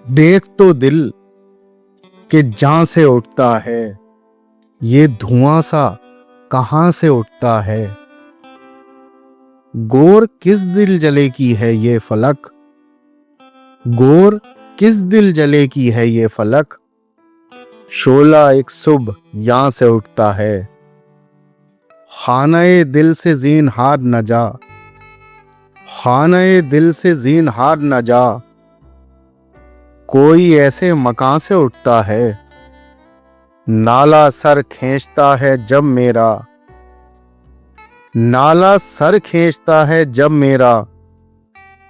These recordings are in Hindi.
देख तो दिल कि जान से उठता है, ये धुआं सा कहां से उठता है। गोर किस दिल जले की है ये फलक, गोर किस दिल जले की है ये फलक। शोला एक सुबह यहां से उठता है, खानाए दिल से जीन हार न जा, खानाए दिल से जीन हार न जा। कोई ऐसे मकान से उठता है, नाला सर खींचता है जब मेरा, नाला सर खींचता है जब मेरा।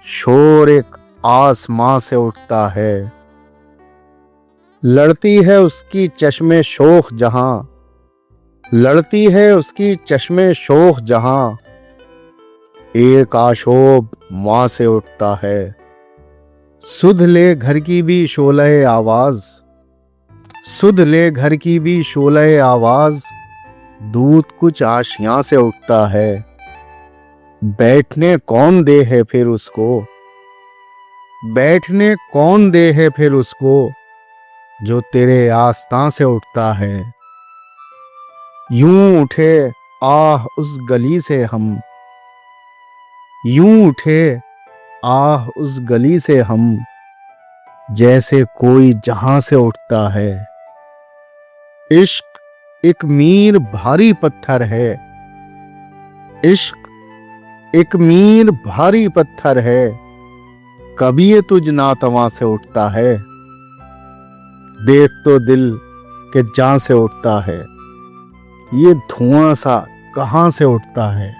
शोर एक आसमां से उठता है, लड़ती है उसकी चश्मे शोख जहां, लड़ती है उसकी चश्मे शोख जहां। एक आशोब वहां से उठता है, सुध ले घर की भी शोले आवाज, सुध ले घर की भी शोले आवाज। दूध कुछ आशियां से उठता है, बैठने कौन दे है फिर उसको, बैठने कौन दे है फिर उसको, जो तेरे आस्तां से उठता है। यूं उठे आह उस गली से हम, यूं उठे आह उस गली से हम, जैसे कोई जहां से उठता है। इश्क एक मीर भारी पत्थर है, इश्क एक मीर भारी पत्थर है, कभी ये तुझ नातवा से उठता है। देख तो दिल के जान से उठता है, ये धुआं सा कहां से उठता है।